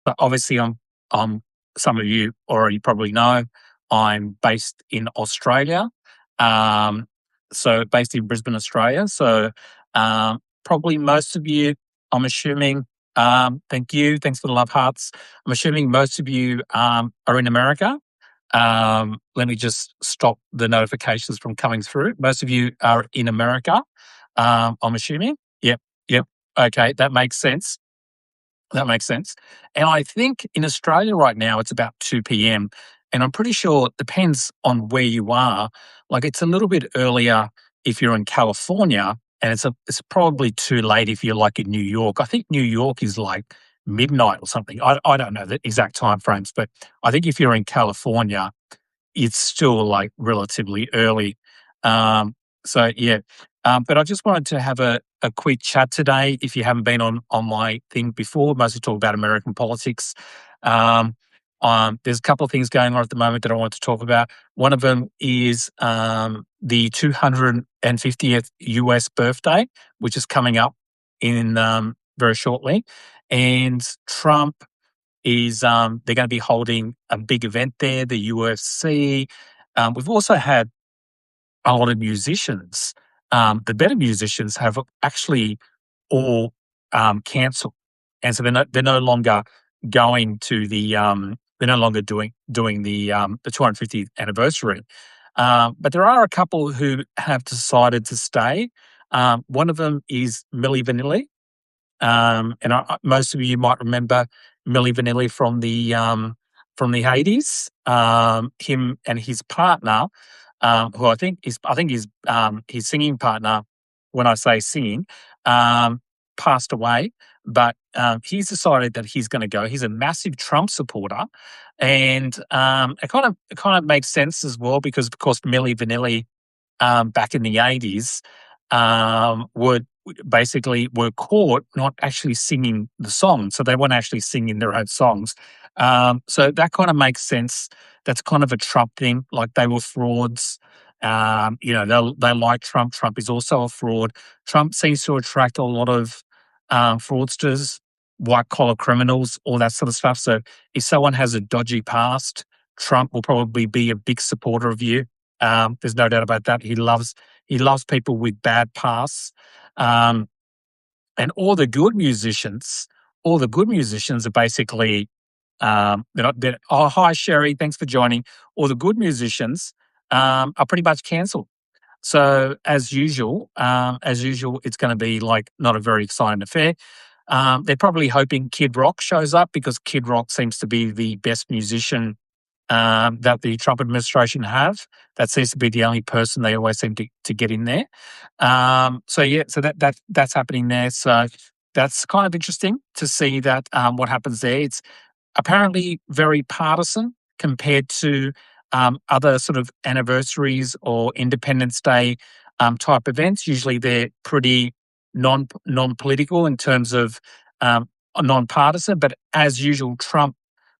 But obviously, some of you already probably know, I'm based in Australia. Um, so based in Brisbane, Australia. So probably most of you, I'm assuming, thank you. Thanks for the love hearts. I'm assuming most of you are in America. Let me just stop the notifications from coming through. Most of you are in America, I'm assuming. Yep, yep. Okay, that makes sense. That makes sense. And I think in Australia right now, it's about 2 p.m. And I'm pretty sure it depends on where you are. Like it's a little bit earlier if you're in California, and it's probably too late if you're like in New York. I think New York is like midnight or something. I don't know the exact time frames, but I think if you're in California, it's still like relatively early. Um, so yeah, but I just wanted to have a quick chat today. If you haven't been on my thing before, mostly talk about American politics. Um, there's a couple of things going on at the moment that I want to talk about. One of them is the 250th US birthday, which is coming up in very shortly, and Trump is they're going to be holding a big event there, the UFC. We've also had a lot of musicians. The better musicians have actually all cancelled, and so they're no longer going to they're no longer doing the 250th anniversary. But there are a couple who have decided to stay. One of them is Milli Vanilli. And most of you might remember Milli Vanilli from the 80s. Him and his partner, who I think his singing partner. When I say singing, passed away, but he's decided that he's going to go. He's a massive Trump supporter, and it kind of makes sense as well because, of course, Milli Vanilli back in the 80s would basically were caught not actually singing the song. So they weren't actually singing their own songs. So that kind of makes sense. That's kind of a Trump thing. Like they were frauds. They like Trump. Trump is also a fraud. Trump seems to attract a lot of fraudsters, white collar criminals, all that sort of stuff. So if someone has a dodgy past, Trump will probably be a big supporter of you. There's no doubt about that. He loves people with bad pasts. And all the good musicians are basically, oh, hi, Sherry, thanks for joining. All the good musicians are pretty much cancelled. So as usual, it's going to be like not a very exciting affair. They're probably hoping Kid Rock shows up because Kid Rock seems to be the best musician that the Trump administration have. That seems to be the only person they always seem to get in there. So that's happening there. So that's kind of interesting to see that what happens there. It's apparently very partisan compared to other sort of anniversaries or Independence Day type events. Usually they're pretty non-political in terms of non-partisan, but as usual, Trump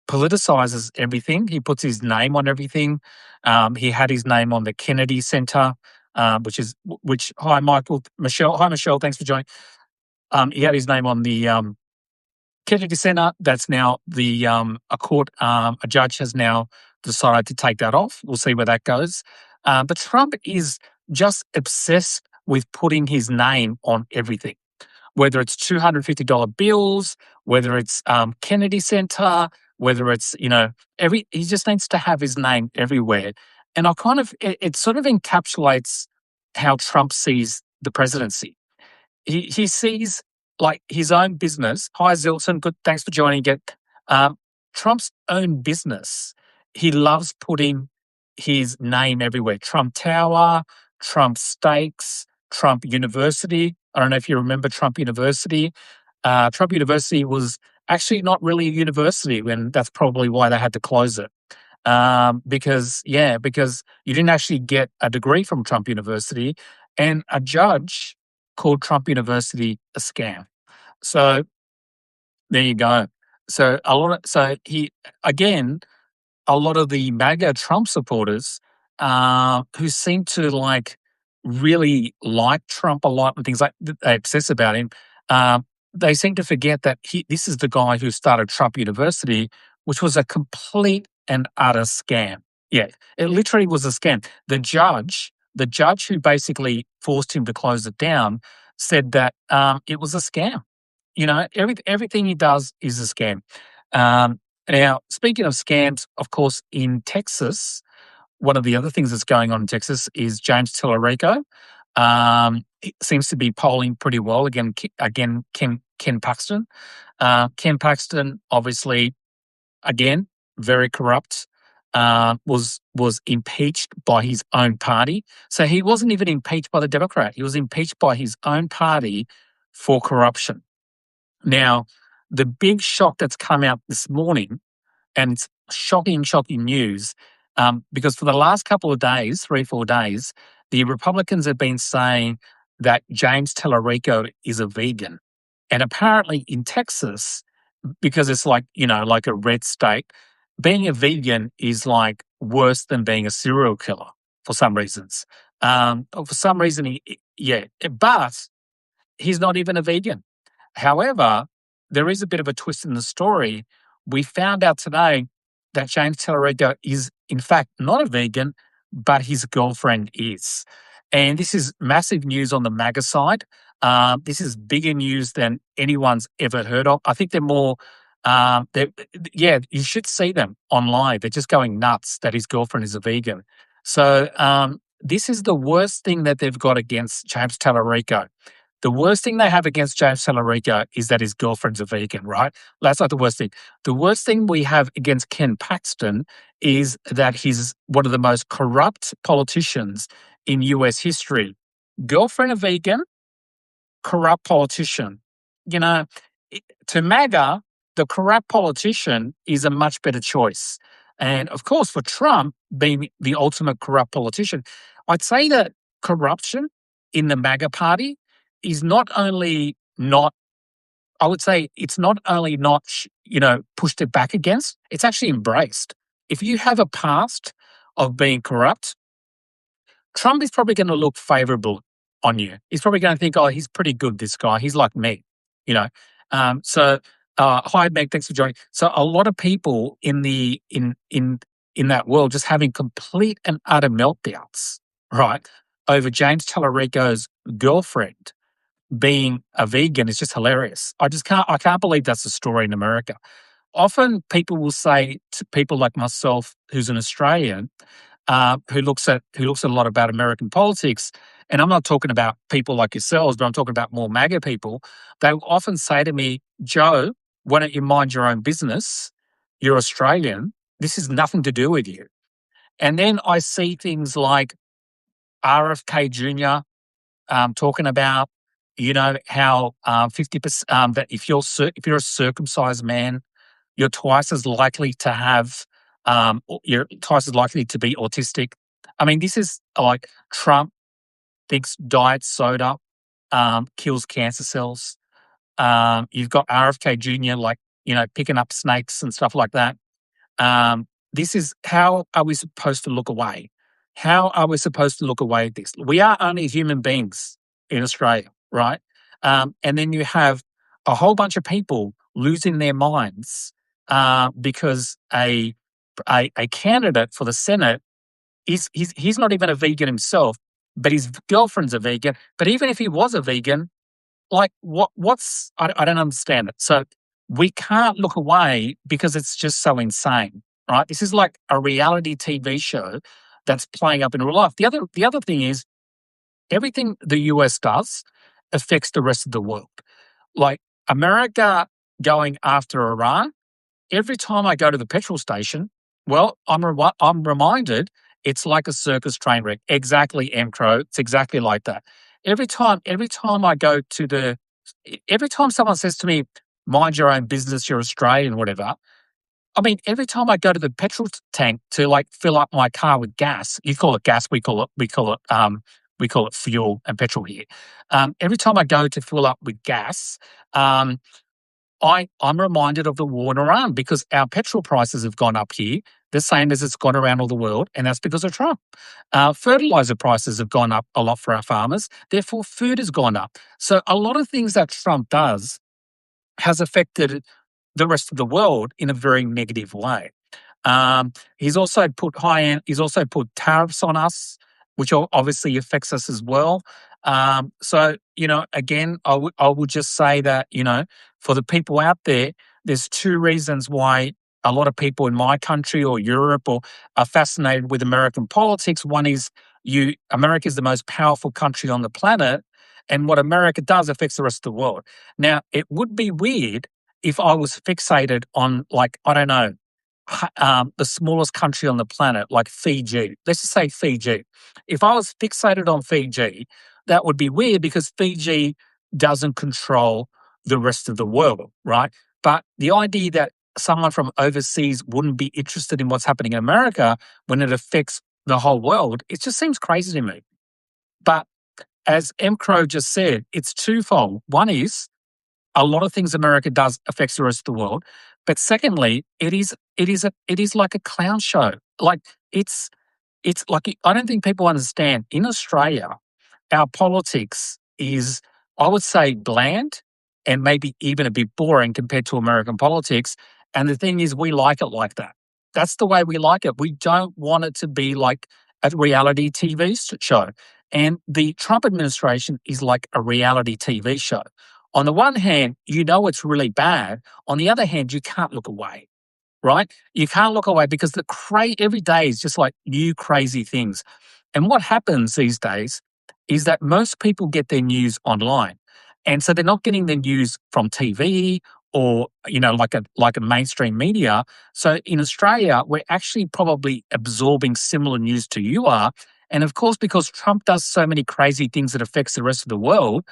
politicizes everything. He puts his name on everything. He had his name on the Kennedy Center, which hi Michelle, thanks for joining. He had his name on the Kennedy Center. That's now a judge has now decided to take that off. We'll see where that goes. But Trump is just obsessed with putting his name on everything, whether it's $250 bills, whether it's Kennedy Center, whether it's, he just needs to have his name everywhere. And it sort of encapsulates how Trump sees the presidency. He sees like his own business. Hi, Zilton. Good. Thanks for joining again. Trump's own business. He loves putting his name everywhere. Trump Tower, Trump Steaks, Trump University. I don't know if you remember Trump University. Trump University was actually not really a university, and that's probably why they had to close it. Because you didn't actually get a degree from Trump University, and a judge called Trump University a scam. So there you go. So a lot of the MAGA Trump supporters who seem to like really like Trump a lot and things like they obsess about him. they seem to forget that this is the guy who started Trump University, which was a complete and utter scam. Yeah, it literally was a scam. The judge who basically forced him to close it down, said that it was a scam. Everything he does is a scam. Um, Now, speaking of scams, of course, in Texas, one of the other things that's going on in Texas is James Tallarico. He seems to be polling pretty well again. Ken Paxton. Ken Paxton, obviously, again, very corrupt. Was impeached by his own party. So he wasn't even impeached by the Democrat. He was impeached by his own party for corruption. Now, the big shock that's come out this morning, and it's shocking news, because for the last couple of days, 3, 4 days, the Republicans have been saying that James Tallarico is a vegan. And apparently in Texas, because it's like a red state, being a vegan is like worse than being a serial killer for some reasons. For some reason, but he's not even a vegan. However, there is a bit of a twist in the story. We found out today that James Tallarico is, in fact, not a vegan, but his girlfriend is. And this is massive news on the MAGA side. This is bigger news than anyone's ever heard of. I think they're more, yeah, you should see them online. They're just going nuts that his girlfriend is a vegan. So this is the worst thing that they've got against James Tallarico. The worst thing they have against James Tallarico is that his girlfriend's a vegan, right? That's not the worst thing. The worst thing we have against Ken Paxton is that he's one of the most corrupt politicians in US history. Girlfriend a vegan, corrupt politician. You know, to MAGA, the corrupt politician is a much better choice. And of course, for Trump being the ultimate corrupt politician, I'd say that corruption in the MAGA party is not only not, I would say it's not only not, pushed it back against, it's actually embraced. If you have a past of being corrupt, Trump is probably going to look favorable on you. He's probably going to think, oh, he's pretty good, this guy. He's like me, you know. Hi, Meg, thanks for joining. So a lot of people in that world just having complete and utter meltdowns, right, over James Tallarico's girlfriend being a vegan is just hilarious. I can't believe that's the story in America. Often people will say to people like myself, who's an Australian, who looks at a lot about American politics, and I'm not talking about people like yourselves, but I'm talking about more MAGA people. They will often say to me, Joe, why don't you mind your own business? You're Australian. This has nothing to do with you. And then I see things like RFK Jr. Talking about, how 50% that if you're a circumcised man, you're twice as likely to have, you're twice as likely to be autistic. I mean, this is like Trump thinks diet soda kills cancer cells. You've got RFK Jr. Picking up snakes and stuff like that. This is, how are we supposed to look away? How are we supposed to look away at this? We are only human beings in Australia, right? And then you have a whole bunch of people losing their minds because a candidate for the Senate he's not even a vegan himself, but his girlfriend's a vegan. But even if he was a vegan, like what's I don't understand it. So we can't look away because it's just so insane, right? This is like a reality TV show that's playing up in real life. The other thing is everything the US does affects the rest of the world. Like America going after Iran, every time I go to the petrol station, well, I'm reminded it's like a circus train wreck. Exactly, Crow. It's exactly like that. Every time I go to every time someone says to me, mind your own business, you're Australian, whatever. I mean, every time I go to the petrol tank to fill up my car with gas, you call it gas, we call it fuel and petrol here. Every time I go to fill up with gas, I'm reminded of the war in Iran because our petrol prices have gone up here, the same as it's gone around all the world, and that's because of Trump. Fertilizer prices have gone up a lot for our farmers, therefore food has gone up. So a lot of things that Trump does has affected the rest of the world in a very negative way. He's also put he's also put tariffs on us, which obviously affects us as well. So, again, I would just say that, for the people out there, there's two reasons why a lot of people in my country or Europe are fascinated with American politics. One is America is the most powerful country on the planet, and what America does affects the rest of the world. Now, it would be weird if I was fixated on, like, I don't know, the smallest country on the planet, like Fiji. Let's just say Fiji. If I was fixated on Fiji, that would be weird because Fiji doesn't control the rest of the world, right? But the idea that someone from overseas wouldn't be interested in what's happening in America when it affects the whole world, it just seems crazy to me. But as M. Crow just said, it's twofold. One is a lot of things America does affects the rest of the world. But secondly, it is like a clown show. Like it's like I don't think people understand. In Australia, our politics is, I would say, bland and maybe even a bit boring compared to American politics. And the thing is, we like it like that. That's the way we like it. We don't want it to be like a reality TV show. And the Trump administration is like a reality TV show. On the one hand, it's really bad. On the other hand, you can't look away, right? You can't look away because every day is just like new crazy things. And what happens these days is that most people get their news online. And so they're not getting their news from TV or, like a mainstream media. So in Australia, we're actually probably absorbing similar news to you are. And of course, because Trump does so many crazy things that affects the rest of the world,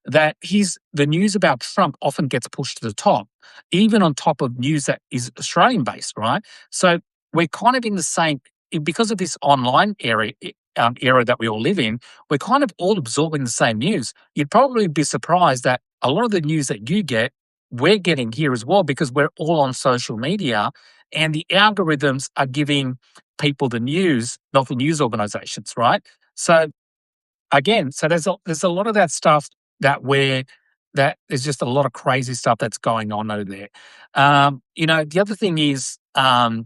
that the news about Trump often gets pushed to the top, even on top of news that is Australian based, right? So we're kind of in the same, because of this online era that we all live in, we're kind of all absorbing the same news. You'd probably be surprised that a lot of the news that you get, we're getting here as well because we're all on social media and the algorithms are giving people the news, not the news organizations, right? So again, there's a lot of that stuff that there's just a lot of crazy stuff that's going on over there. The other thing is, I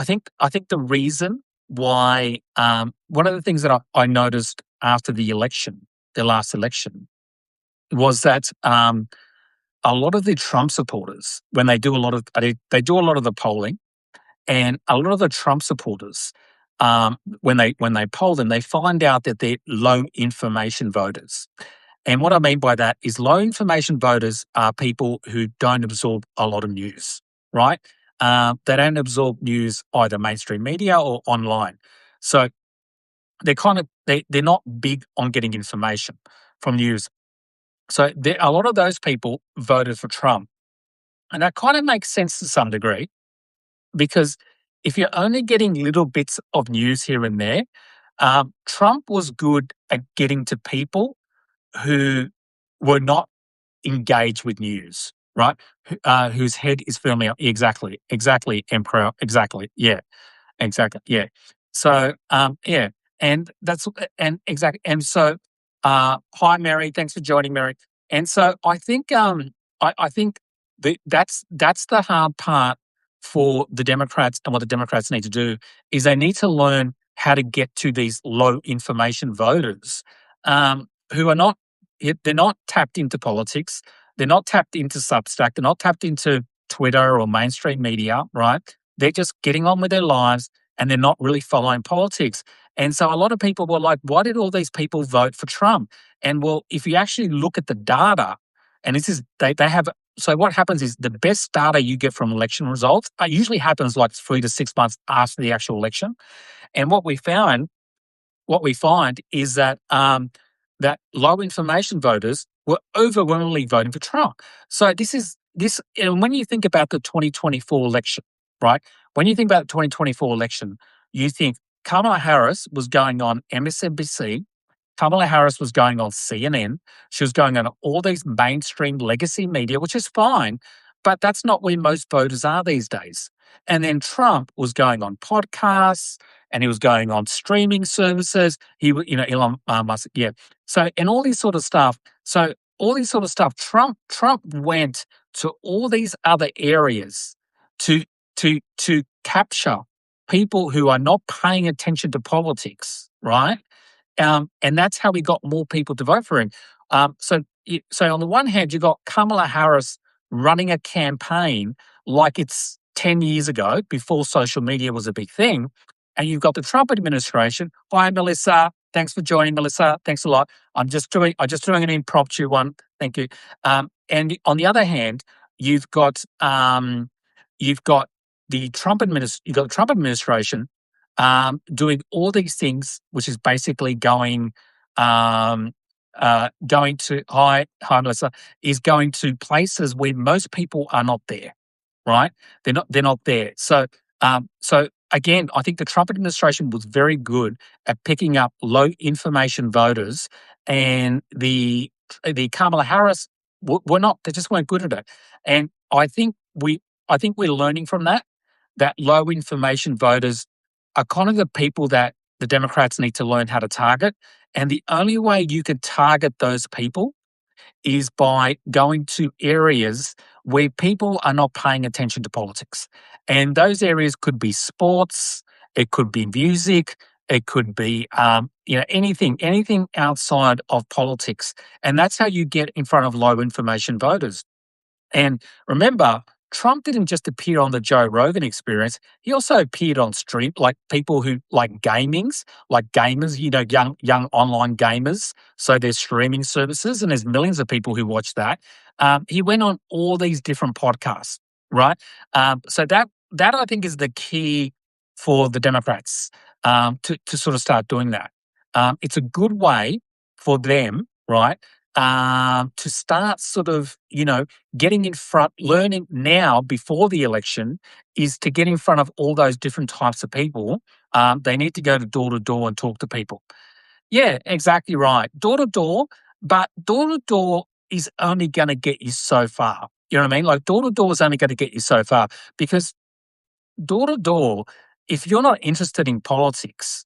think the reason why one of the things that I noticed after the last election, was that a lot of the Trump supporters, when they do a lot of the polling, and a lot of the Trump supporters, when they poll them, they find out that they're low information voters. And what I mean by that is low information voters are people who don't absorb a lot of news, right? They don't absorb news either mainstream media or online. So they're not big on getting information from news. So a lot of those people voted for Trump. And that kind of makes sense to some degree because if you're only getting little bits of news here and there, Trump was good at getting to people who were not engaged with news, right? Whose head is firmly up. Exactly, Emperor. Exactly. Yeah. Exactly. Yeah. So, yeah, and exactly, and so, hi, Mary. Thanks for joining, Mary. And so, I think that's the hard part for the Democrats, and what the Democrats need to do is they need to learn how to get to these low information voters, who are not they're not tapped into politics, they're not tapped into Substack, they're not tapped into Twitter or mainstream media, right? They're just getting on with their lives and they're not really following politics. And so a lot of people were like, why did all these people vote for Trump? And well, if you actually look at the data, and this is, they have, so what happens is the best data you get from election results usually happens like 3 to 6 months after the actual election. And what we find is that that low information voters were overwhelmingly voting for Trump. So and when you think about the 2024 election, right? When you think about the 2024 election, you think Kamala Harris was going on MSNBC, Kamala Harris was going on CNN, she was going on all these mainstream legacy media, which is fine, but that's not where most voters are these days. And then Trump was going on podcasts and he was going on streaming services. Elon Musk, yeah. So, and all this sort of stuff. So, all this sort of stuff. Trump went to all these other areas to to capture people who are not paying attention to politics, right? And that's how we got more people to vote for him. So on the one hand, you got Kamala Harris running a campaign like it's 10 years ago, before social media was a big thing, and you've got the Trump administration. Hi, Melissa. Thanks for joining, Melissa. Thanks a lot. I'm just doing an impromptu one. Thank you. And on the other hand, you've got you've got you've got the Trump administration doing all these things, which is basically going to hi Melissa, is going to places where most people are not there, right? They're not there. So again, I think the Trump administration was very good at picking up low information voters, and the Kamala Harris were not. They just weren't good at it, and I think we're learning from that low information voters are kind of the people that the Democrats need to learn how to target. And the only way you can target those people is by going to areas where people are not paying attention to politics. And those areas could be sports, it could be music, it could be anything outside of politics. And that's how you get in front of low information voters. And remember, Trump didn't just appear on the Joe Rogan Experience. He also appeared on stream, like people who like gamers, young online gamers. So there's streaming services, and there's millions of people who watch that. He went on all these different podcasts, right? So that I think is the key for the Democrats to sort of start doing that. It's a good way for them, right, to start sort of getting in front, learning now before the election, is to get in front of all those different types of people. They need to go to door and talk to people. Yeah, exactly right. Door to door, but door to door is only going to get you so far. You know what I mean? Like door to door is only going to get you so far, because door to door, if you're not interested in politics,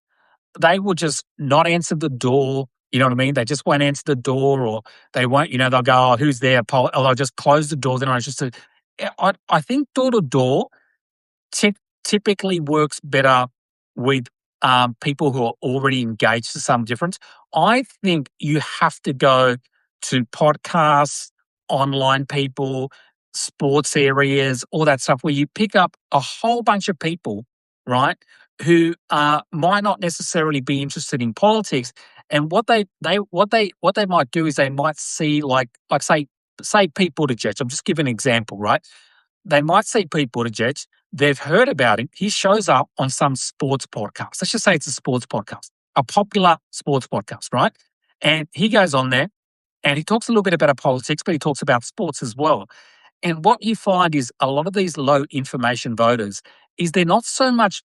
they will just not answer the door. You know what I mean? They just won't answer the door, or they won't, they'll go, oh, who's there? Or they'll just close the door. They're not interested. I think door to door typically works better with people who are already engaged to some difference. I think you have to go to podcasts, online people, sports areas, all that stuff, where you pick up a whole bunch of people, right, who might not necessarily be interested in politics. And what they might do is they might see like say Pete Buttigieg. I'm just giving an example, right? They might see Pete Buttigieg. They've heard about him. He shows up on some sports podcast. Let's just say it's a sports podcast, a popular sports podcast, right? And he goes on there and he talks a little bit about politics, but he talks about sports as well. And what you find is a lot of these low information voters is they're not so much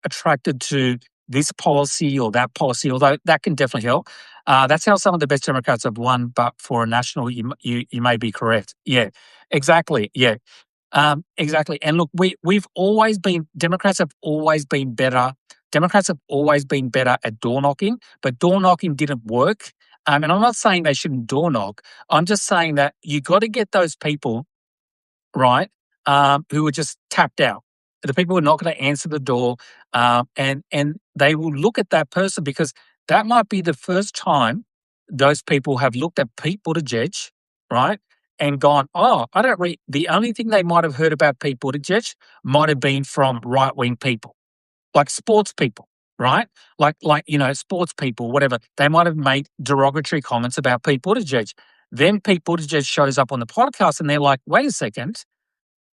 attracted to this policy or that policy, although that can definitely help. That's how some of the best Democrats have won, but for a national, you may be correct. Yeah, exactly. Yeah, exactly. And look, Democrats have always been better. Democrats have always been better at door knocking, but door knocking didn't work. And I'm not saying they shouldn't door knock. I'm just saying that you got to get those people, right, who are just tapped out. The people who are not going to answer the door, and they will look at that person, because that might be the first time those people have looked at Pete Buttigieg, right, and gone, oh, I don't read. The only thing they might have heard about Pete Buttigieg might have been from right-wing people, like sports people, right? Like sports people, whatever. They might have made derogatory comments about Pete Buttigieg. Then Pete Buttigieg shows up on the podcast and they're like, wait a second,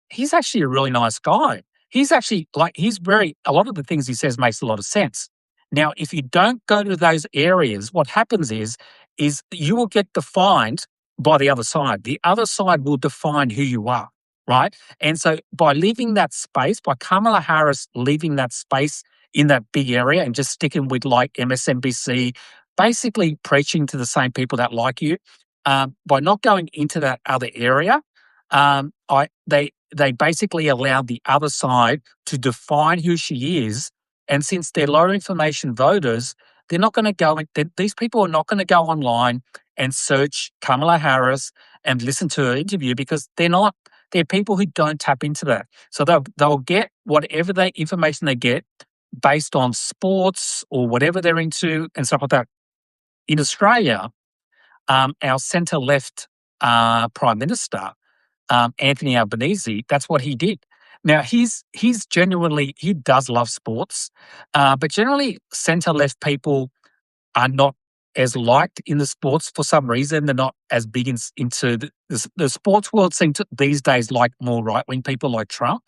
he's actually a really nice guy. He's actually a lot of the things he says makes a lot of sense. Now, if you don't go to those areas, what happens is you will get defined by the other side. The other side will define who you are, right? And so by leaving that space, by Kamala Harris leaving that space in that big area and just sticking with like MSNBC, basically preaching to the same people that like you, by not going into that other area, they basically allowed the other side to define who she is. And since they're low information voters, they're not going to go. These people are not going to go online and search Kamala Harris and listen to her interview because they're people who don't tap into that. So they'll get whatever information they get based on sports or whatever they're into and stuff like that. In Australia, our centre left Prime Minister, Anthony Albanese, that's what he did. Now he's genuinely, he does love sports, but generally centre left people are not as liked in the sports for some reason. They're not as big into the sports world. Seem to these days like more right wing people like Trump,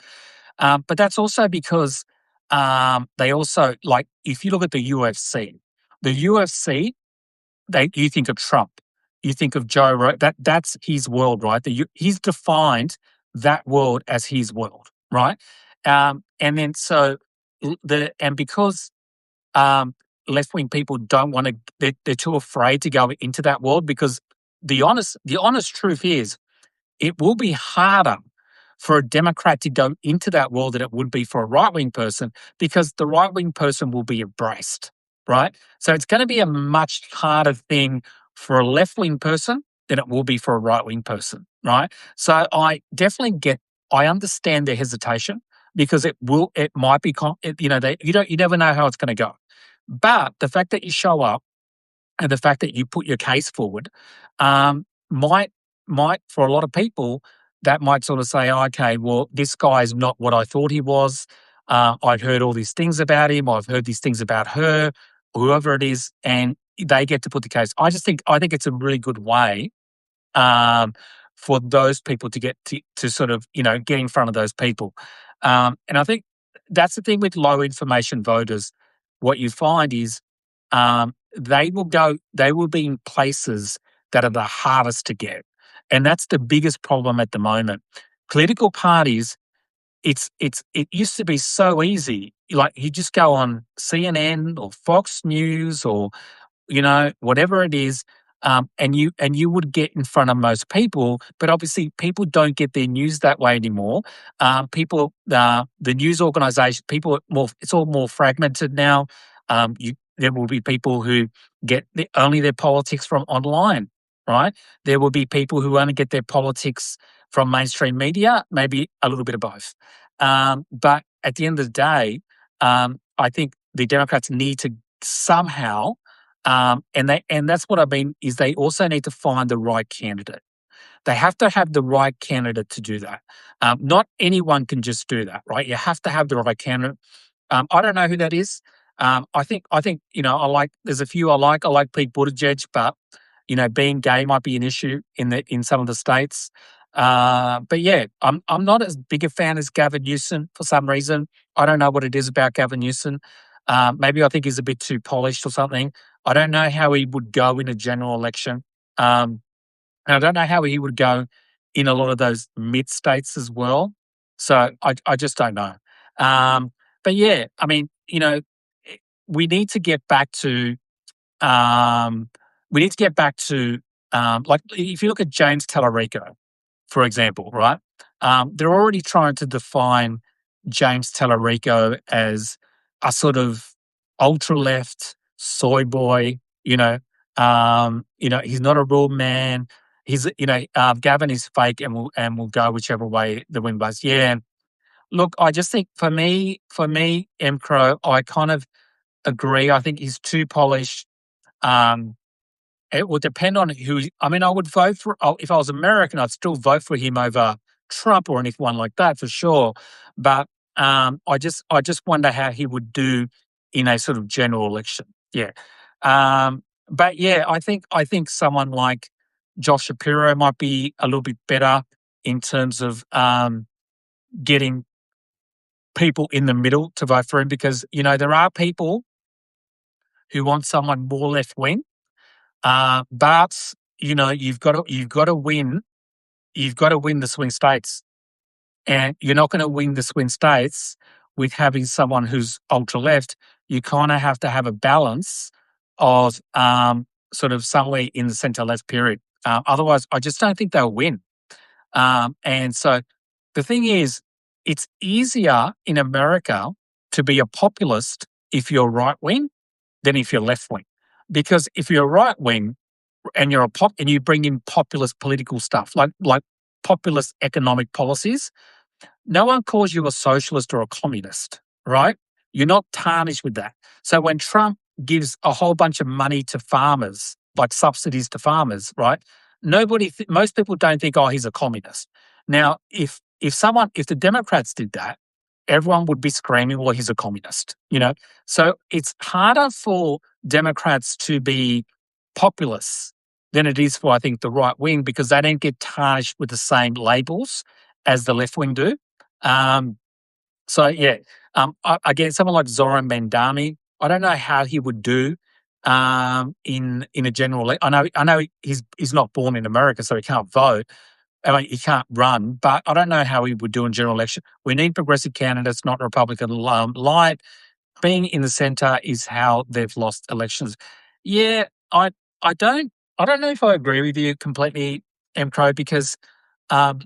but that's also because they also like if you look at the UFC, you think of Trump, you think of Joe Rogan. That's his world, right? He's defined that world as his world, right? And then so because left wing people don't want to, they're too afraid to go into that world because the honest truth is it will be harder for a Democrat to go into that world than it would be for a right wing person because the right wing person will be embraced, right? So it's going to be a much harder thing for a left wing person than it will be for a right wing person, right? So I definitely I understand their hesitation because it might be, you never know how it's going to go. But the fact that you show up and the fact that you put your case forward might for a lot of people that might sort of say, oh, okay, well, this guy's not what I thought he was. I've heard all these things about him. I've heard these things about her, whoever it is, and they get to put the case. I think it's a really good way for those people to get to sort of get in front of those people. And I think that's the thing with low information voters. What you find is they will be in places that are the hardest to get. And that's the biggest problem at the moment. Political parties, it used to be so easy. Like you just go on CNN or Fox News or whatever it is, and you would get in front of most people. But obviously, people don't get their news that way anymore. The news organisation, it's all more fragmented now. There will be people who get only their politics from online, right? There will be people who only get their politics from mainstream media, maybe a little bit of both. But at the end of the day, I think the Democrats need to somehow, and that's what I mean, is they also need to find the right candidate. They have to have the right candidate to do that. Not anyone can just do that, right? You have to have the right candidate. I don't know who that is. I think there's a few I like. I like Pete Buttigieg, but being gay might be an issue in some of the states. But yeah, I'm not as big a fan as Gavin Newsom for some reason. I don't know what it is about Gavin Newsom. Maybe I think he's a bit too polished or something. I don't know how he would go in a general election. And I don't know how he would go in a lot of those mid states as well. So I just don't know. But yeah, I mean, we need to get back to like if you look at James Tallarico, for example, right? They're already trying to define James Tallarico as a sort of ultra left soy boy. He's not a real man. Gavin is fake and will go whichever way the wind blows. Yeah. Look, I just think for me, M. Crow, I kind of agree. I think he's too polished. It would depend on who. I mean, I would vote for if I was American. I'd still vote for him over Trump or anyone like that for sure. But I just wonder how he would do in a sort of general election. Yeah. But yeah, I think someone like Josh Shapiro might be a little bit better in terms of getting people in the middle to vote for him because there are people who want someone more left wing. But you've got to win. You've got to win the swing states, and you're not going to win the swing states with having someone who's ultra left. You kind of have to have a balance of sort of somewhere in the centre left period. Otherwise, I just don't think they'll win. And so the thing is, it's easier in America to be a populist if you're right wing than if you're left wing, because if you're right wing, and you bring in populist political stuff like populist economic policies, no one calls you a socialist or a communist, right? You're not tarnished with that. So when Trump gives a whole bunch of money to farmers, like subsidies to farmers, right? Most people don't think, oh, he's a communist. Now, if the Democrats did that, everyone would be screaming, well, he's a communist, you know? So it's harder for Democrats to be populists than it is for, I think, the right wing, because they don't get tarnished with the same labels as the left wing do. Um, so yeah, again, someone like Zoran Mandami, I don't know how he would do in a general. I know he's not born in America, so he can't vote. I mean, he can't run, but I don't know how he would do in general election. We need progressive candidates, not Republican light. Being in the centre is how they've lost elections. Yeah, I don't know if I agree with you completely, M Crow, because um,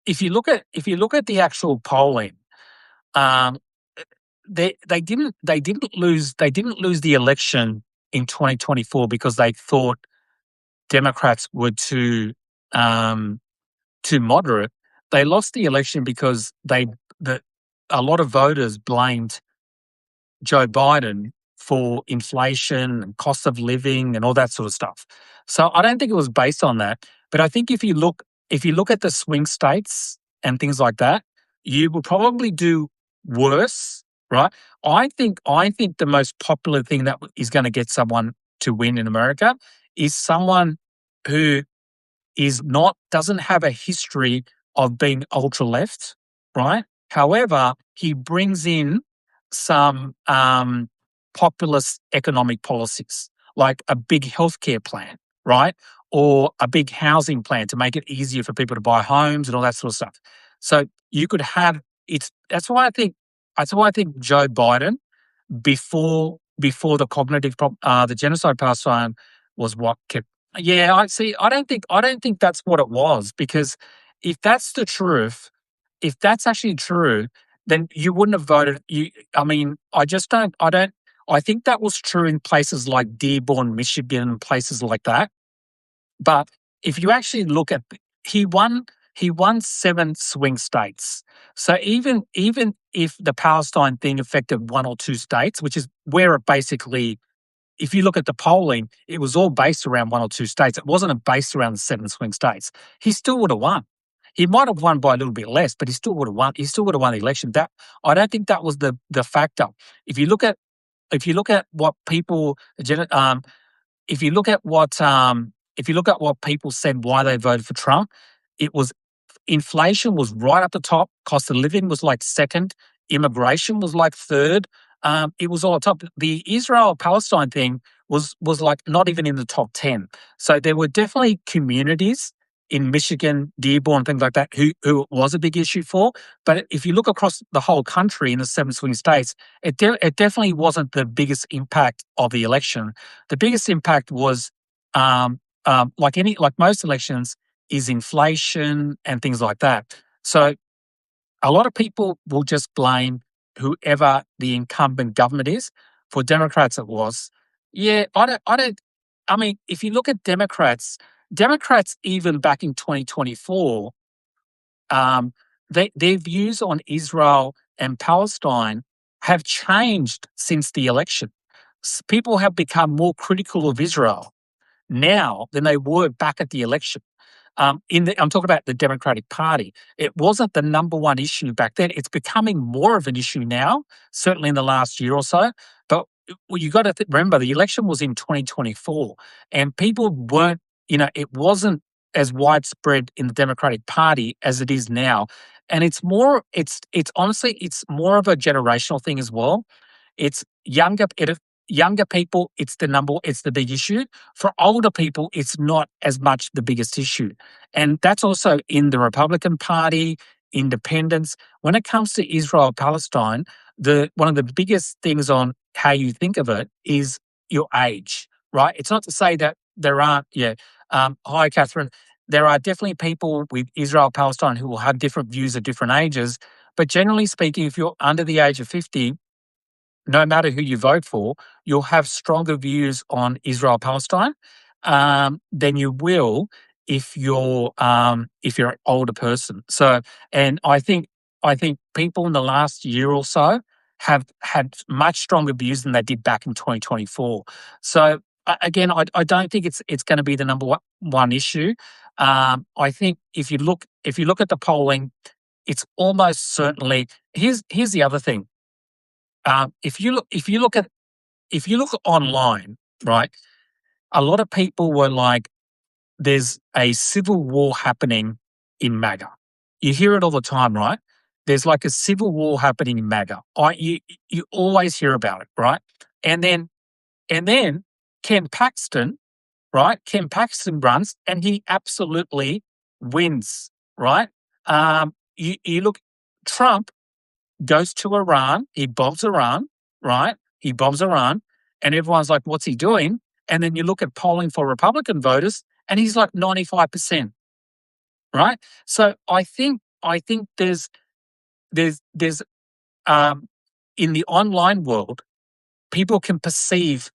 if you look at the actual polling, um, they didn't lose the election in 2024 because they thought Democrats were too moderate. They lost the election because a lot of voters blamed Joe Biden for inflation and cost of living and all that sort of stuff. So I don't think it was based on that. But I think if you look at the swing states and things like that, you will probably do worse, right? I think the most popular thing that is going to get someone to win in America is someone who doesn't have a history of being ultra left, right? However, he brings in some populist economic policies, like a big healthcare plan, right? Or a big housing plan to make it easier for people to buy homes and all that sort of stuff. So you could have it's that's why I think Joe Biden before the genocide Palestine was what kept. Yeah, I see. I don't think that's what it was, because if that's the truth, if that's actually true, then you wouldn't have voted. I mean, I just don't. I don't. I think that was true in places like Dearborn, Michigan, places like that. But if you actually look at, he won he won 7 swing states. So even if the Palestine thing affected 1 or 2 states, which is where it basically, if you look at the polling, it was all based around 1 or 2 states. It wasn't based around the 7 swing states. He still would have won. He might have won by a little bit less, but he still would have won. He still would have won the election. That, I don't think that was the factor. If you look at what people, if you look at what people said why they voted for Trump, it was inflation was right up the top. Cost of living was like second. Immigration was like third. It was all on top. The Israel-Palestine thing was like not even in the top 10. So there were definitely communities in Michigan, Dearborn, things like that, who it was a big issue for. But if you look across the whole country in the 7 swing states, it definitely wasn't the biggest impact of the election. The biggest impact was, like most elections, is inflation and things like that. So a lot of people will just blame whoever the incumbent government is. For Democrats, it was. Yeah, I mean, if you look at Democrats even back in 2024, um, their views on Israel and Palestine have changed since the election. People have become more critical of Israel now than they were back at the election. I'm talking about the Democratic Party. It wasn't the number one issue back then. It's becoming more of an issue now, certainly in the last year or so. But you got to remember, the election was in 2024, and people weren't. It wasn't as widespread in the Democratic Party as it is now. And it's more. It's honestly, it's more of a generational thing as well. It's younger people, it's the big issue. For older people, it's not as much the biggest issue. And that's also in the Republican Party, independents. When it comes to Israel Palestine, one of the biggest things on how you think of it is your age, right? It's not to say that there aren't, yeah. Hi, Catherine. There are definitely people with Israel Palestine who will have different views at different ages. But generally speaking, if you're under the age of 50, no matter who you vote for, you'll have stronger views on Israel Palestine. than you will if you're an older person. So, and I think people in the last year or so have had much stronger views than they did back in 2024. So again, I don't think it's going to be the number one issue. I think if you look at the polling, it's almost certainly. Here's the other thing. If you look online, right, a lot of people were like, there's a civil war happening in MAGA. You hear it all the time, right? There's like a civil war happening in MAGA. You always hear about it, right? And then Ken Paxton, right? Ken Paxton runs and he absolutely wins, right? You look, Trump goes to Iran, he bombs Iran, right? He bombs Iran, and everyone's like, what's he doing? And then you look at polling for Republican voters, and he's like 95%, right? So I think there's in the online world, people can perceive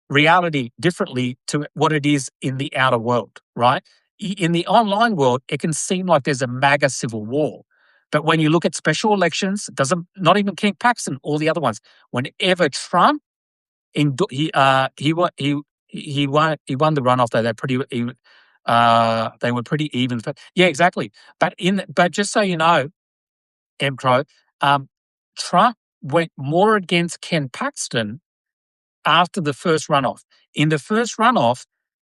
reality differently to what it is in the outer world, right? In the online world, it can seem like there's a MAGA civil war. But when you look at special elections, not even Ken Paxton, all the other ones, whenever Trump he won the runoff though. They were pretty even. Yeah, exactly. But just so you know, M Crow, Trump went more against Ken Paxton after the first runoff. In the first runoff,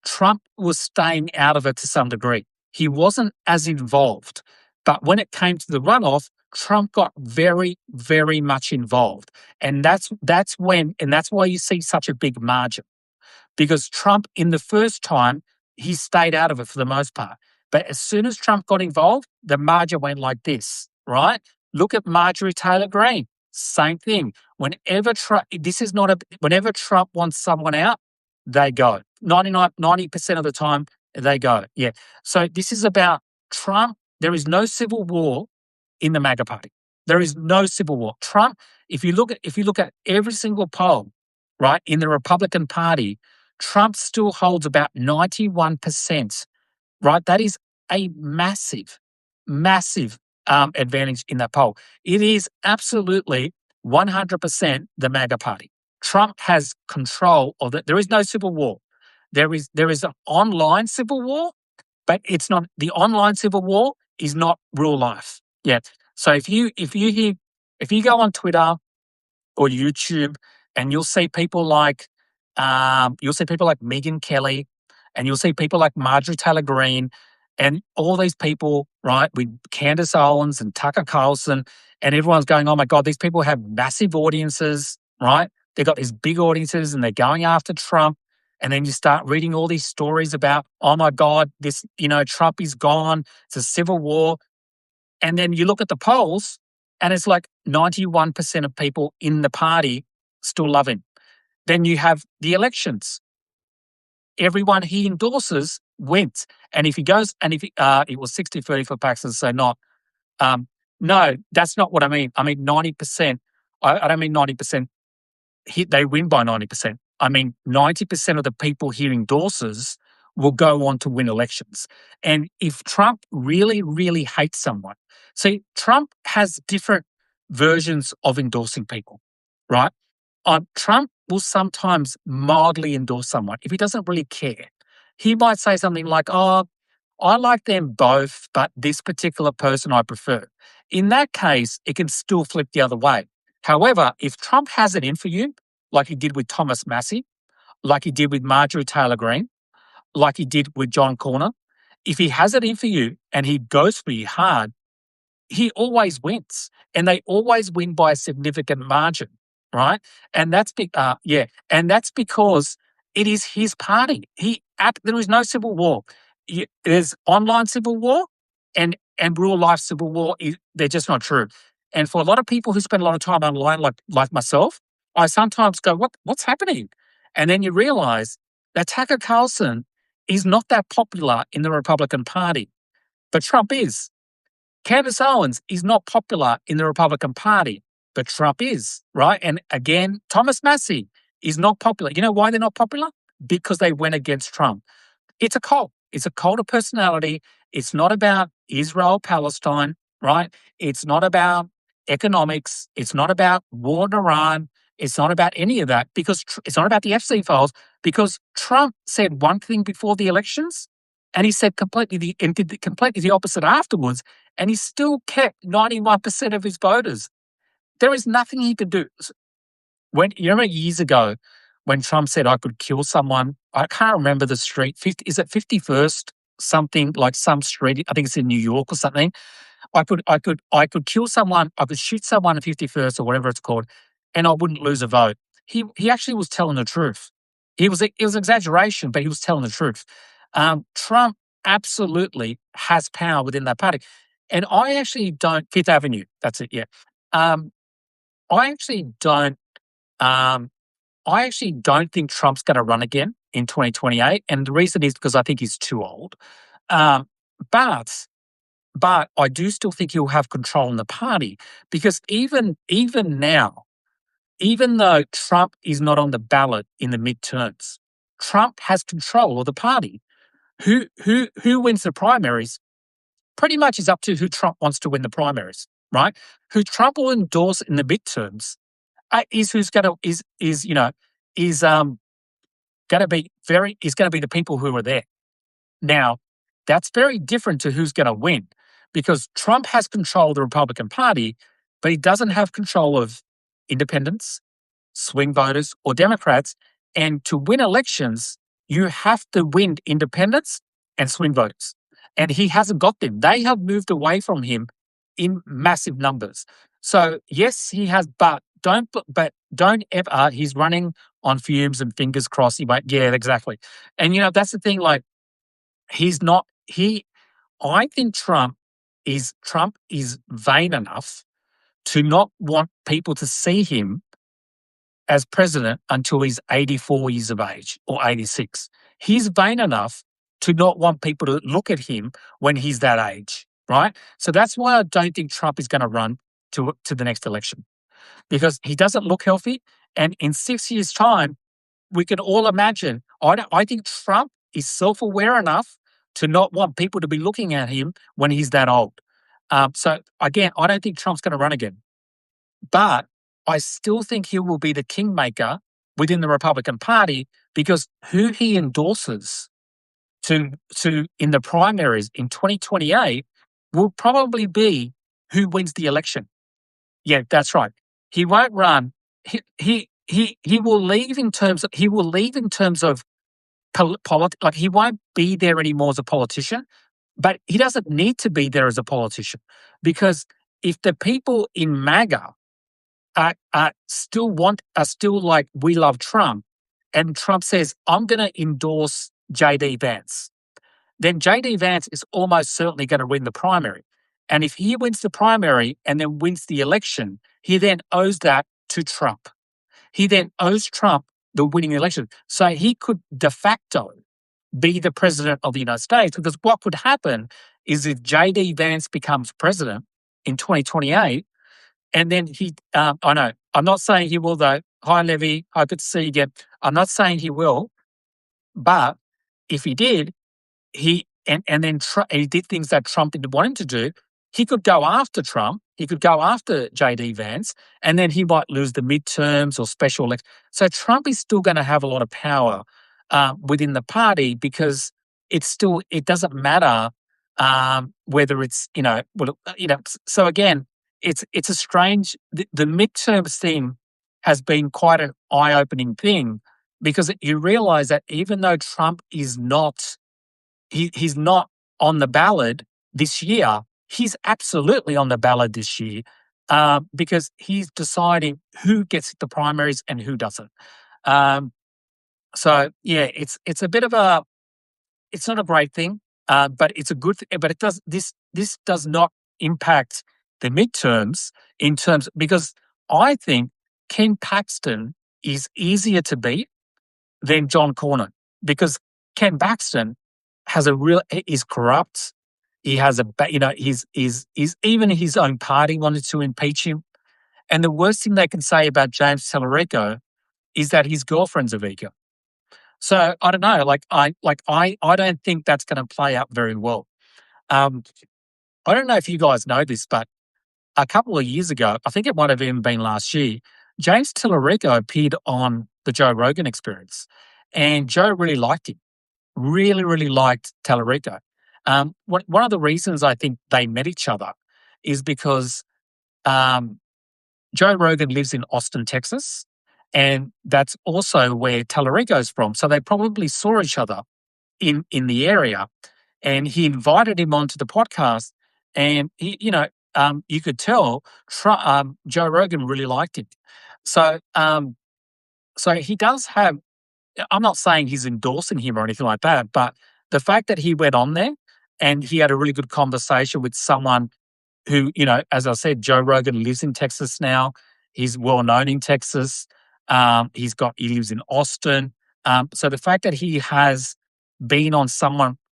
Trump was staying out of it to some degree. He wasn't as involved. But when it came to the runoff, Trump got very, very much involved. And that's why you see such a big margin. Because Trump, in the first time, he stayed out of it for the most part. But as soon as Trump got involved, the margin went like this, right? Look at Marjorie Taylor Greene. Same thing. Whenever Trump wants someone out, they go. 90% of the time, they go. Yeah. So this is about Trump. There is no civil war in the MAGA party. There is no civil war. Trump, if you look at every single poll, right, in the Republican Party, Trump still holds about 91%, right? That is a massive, massive advantage in that poll. It is absolutely 100% the MAGA party. Trump has control of it. There is no civil war. There is an online civil war, but it's not. The online civil war is not real life. Yeah. So if you go on Twitter or YouTube, and you'll see people like Megyn Kelly, and you'll see people like Marjorie Taylor Greene, and all these people, right, with Candace Owens and Tucker Carlson, and everyone's going, oh my God, these people have massive audiences, right? They've got these big audiences and they're going after Trump. And then you start reading all these stories about, oh my God, Trump is gone. It's a civil war. And then you look at the polls, and it's like 91% of people in the party still love him. Then you have the elections. Everyone he endorses wins. And if he goes, and if it was 60-30 for Paxton, so not. No, that's not what I mean. I mean 90%. I don't mean 90%. They win by 90%. I mean 90% of the people he endorses will go on to win elections. And if Trump really, really hates someone, see, Trump has different versions of endorsing people, right? Trump will sometimes mildly endorse someone if he doesn't really care. He might say something like, oh, I like them both, but this particular person I prefer. In that case, it can still flip the other way. However, if Trump has it in for you, like he did with Thomas Massie, like he did with Marjorie Taylor Greene, like he did with John Cornyn, if he has it in for you and he goes for you hard, he always wins, and they always win by a significant margin, right? And that's and that's because it is his party. There is no civil war. There's online civil war and real life civil war. They're just not true. And for a lot of people who spend a lot of time online, like myself, I sometimes go, "What's happening?" And then you realize that Tucker Carlson is not that popular in the Republican Party, but Trump is. Candace Owens is not popular in the Republican Party, but Trump is, right? And again, Thomas Massie is not popular. You know why they're not popular? because they went against Trump. It's a cult. It's a cult of personality. It's not about Israel, Palestine, right? It's not about economics. It's not about war in Iran. It's not about any of that because it's not about the FC files because Trump said one thing before the elections and he said completely the opposite afterwards, and he still kept 91% of his voters. There is nothing he could do. When you remember years ago when Trump said I could kill someone, I can't remember the street. Is it 51st something like some street? I think it's in New York or something. I could kill someone. I could shoot someone at 51st or whatever it's called, and I wouldn't lose a vote. He actually was telling the truth. It was exaggeration, but he was telling the truth. Trump absolutely has power within that party, and I actually don't. Fifth Avenue. That's it. Yeah. I actually don't. I actually don't think Trump's going to run again in 2028, and the reason is because I think he's too old. But I do still think he'll have control in the party because even now, even though Trump is not on the ballot in the midterms, Trump has control of the party. Who wins the primaries pretty much is up to who Trump wants to win the primaries, right? Who Trump will endorse in the midterms is who's going to going to be the people who are there. Now, that's very different to who's going to win because Trump has control of the Republican Party, but he doesn't have control of independents, swing voters, or Democrats. And to win elections, you have to win independents and swing voters. And he hasn't got them. They have moved away from him in massive numbers. So yes, he has, but don't ever. He's running on fumes and fingers crossed. Yeah, exactly. And that's the thing. Like he's not. I think Trump is vain enough to not want people to see him as president until he's 84 years of age or 86. He's vain enough to not want people to look at him when he's that age, right? So that's why I don't think Trump is going to run to the next election because he doesn't look healthy. And in 6 years' time, we can all imagine. I think Trump is self-aware enough to not want people to be looking at him when he's that old. So again, I don't think Trump's going to run again. But I still think he will be the kingmaker within the Republican Party because who he endorses to in the primaries in 2028 will probably be who wins the election. Yeah, that's right. He won't run. He will leave in terms of politics. Like he won't be there anymore as a politician, but he doesn't need to be there as a politician because if the people in MAGA are still like we love Trump, and Trump says I'm going to endorse JD Vance, then JD Vance is almost certainly going to win the primary. And if he wins the primary and then wins the election, he then owes that to Trump. He then owes Trump the winning election. So he could de facto be the president of the United States because what could happen is if JD Vance becomes president in 2028, and then I know, I'm not saying he will though. Hi, Levy. I could see you again. I'm not saying he will, but if he did, he did things that Trump didn't want him to do, he could go after Trump. He could go after JD Vance, and then he might lose the midterms or special elections. So Trump is still going to have a lot of power within the party because it doesn't matter whether it's So again, it's a strange. The midterms thing has been quite an eye-opening thing because you realize that even though Trump is not. He's not on the ballot this year. He's absolutely on the ballot this year because he's deciding who gets the primaries and who doesn't. So yeah, it's a bit of a. It's not a great thing, but it's a good thing. But it does this does not impact the midterms in terms because I think Ken Paxton is easier to beat than John Cornyn because Ken Paxton is corrupt. He has he's even his own party wanted to impeach him. And the worst thing they can say about James Tallarico is that his girlfriend's a vegan. So I don't know. I don't think that's going to play out very well. Um, I don't know if you guys know this, but a couple of years ago, I think it might have even been last year, James Tillerico appeared on the Joe Rogan Experience, and Joe really liked him. Really, really liked Tallarico. One of the reasons I think they met each other is because um, Joe Rogan lives in Austin, Texas, and that's also where Tallarico's from. So they probably saw each other in the area, and he invited him onto the podcast, and you could tell Joe Rogan really liked him. So, so he does have. I'm not saying he's endorsing him or anything like that, but the fact that he went on there and he had a really good conversation with someone who, as I said, Joe Rogan lives in Texas now. He's well known in Texas. He lives in Austin. So the fact that he has been on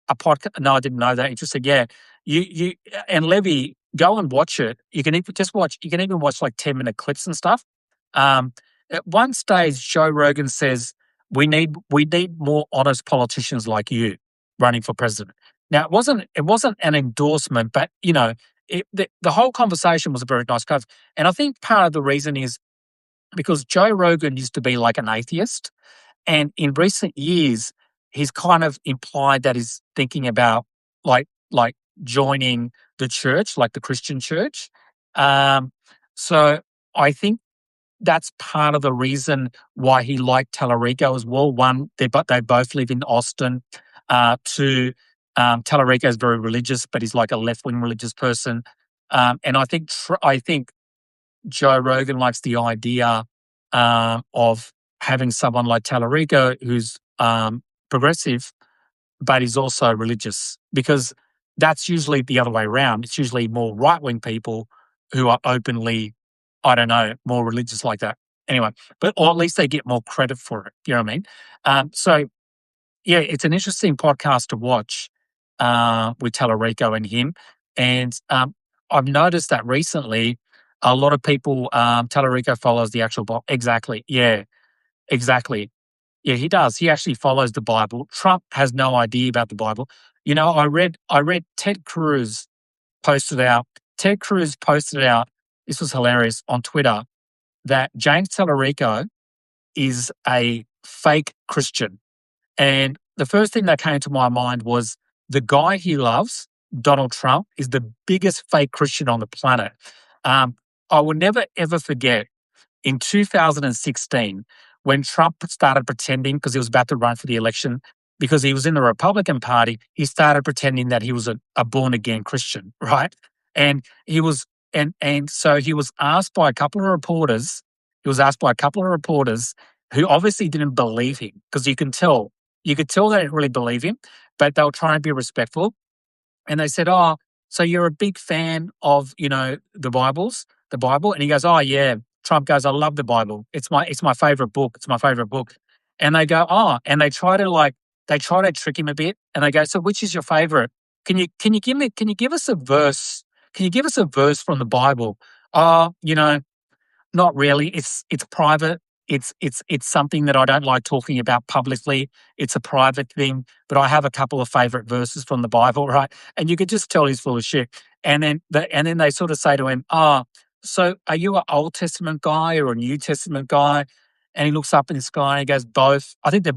a podcast. No, I didn't know that. He just said, yeah, you and Levy, go and watch it. You can even just watch. You can even watch like 10-minute clips and stuff. Um, at one stage, Joe Rogan says, "We need more honest politicians like you running for president." Now, it wasn't an endorsement, but the whole conversation was a very nice conversation. And I think part of the reason is because Joe Rogan used to be like an atheist. And in recent years, he's kind of implied that he's thinking about like joining the church, like the Christian church. Um, so I think that's part of the reason why he liked Tallarico as well. One, they both live in Austin. Two, Tallarico is very religious, but he's like a left wing religious person. And I think Joe Rogan likes the idea of having someone like Tallarico who's progressive, but he's also religious, because that's usually the other way around. It's usually more right wing people who are openly, I don't know, more religious like that. Anyway, or at least they get more credit for it. You know what I mean? So yeah, it's an interesting podcast to watch with Tallarico and him. And I've noticed that recently, a lot of people, Tallarico follows the actual Bible. Exactly. Yeah, exactly. Yeah, he does. He actually follows the Bible. Trump has no idea about the Bible. I read Ted Cruz posted out. Ted Cruz posted out. This was hilarious on Twitter that James Tallarico is a fake Christian. And the first thing that came to my mind was the guy he loves, Donald Trump, is the biggest fake Christian on the planet. Um, I will never ever forget in 2016 when Trump started pretending, because he was about to run for the election, because he was in the Republican Party, he started pretending that he was a born again Christian, right? And he was, and so he was asked by a couple of reporters. He was asked by a couple of reporters who obviously didn't believe him, because you could tell they didn't really believe him, but they were trying to be respectful. And they said, "Oh, so you're a big fan of, the Bible?" And he goes, "Oh yeah." Trump goes, "I love the Bible. It's my favorite book. It's my favorite book." And they go, "Oh," and they try to trick him a bit. And they go, "So which is your favorite? Can you give us a verse? Can you give us a verse from the Bible?" "Oh, not really. It's private. It's something that I don't like talking about publicly. It's a private thing, but I have a couple of favorite verses from the Bible, right?" And you could just tell he's full of shit. And then they sort of say to him, "Oh, so are you an Old Testament guy or a New Testament guy?" And he looks up in the sky and he goes, "Both. I think they're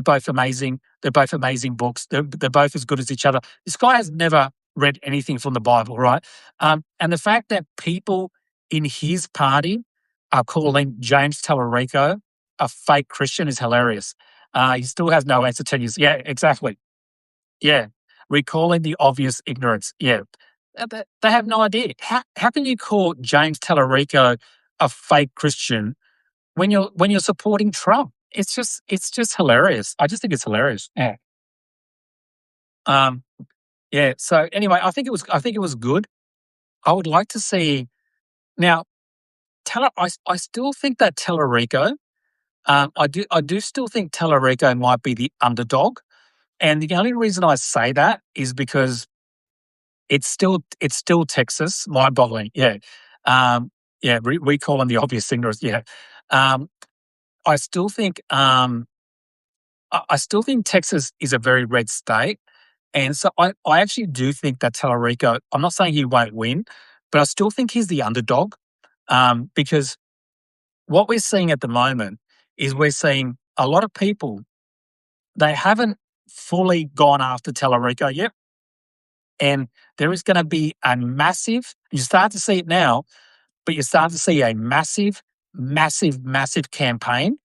both amazing. They're both amazing books. They're both as good as each other." This guy has never read anything from the Bible, right? And the fact that people in his party are calling James Tallarico a fake Christian is hilarious. He still has no answer to you. Yeah, exactly. Yeah. Recalling the obvious ignorance. Yeah. They have no idea. How can you call James Tallarico a fake Christian when you're supporting Trump? It's just hilarious. I just think it's hilarious. Yeah. Um, yeah. So anyway, I think it was good. I would like to see now. I still think that Tallarico. I do still think Tallarico might be the underdog, and the only reason I say that is because it's still Texas, mind-boggling. Yeah, yeah. We call them the obvious ignorance. Yeah, I still think I still think Texas is a very red state. And so I actually do think that Tallarico, I'm not saying he won't win, but I still think he's the underdog, because what we're seeing at the moment is we're seeing a lot of people, they haven't fully gone after Tallarico yet. And there is going to be a massive, you start to see it now, but you start to see a massive, massive, massive campaign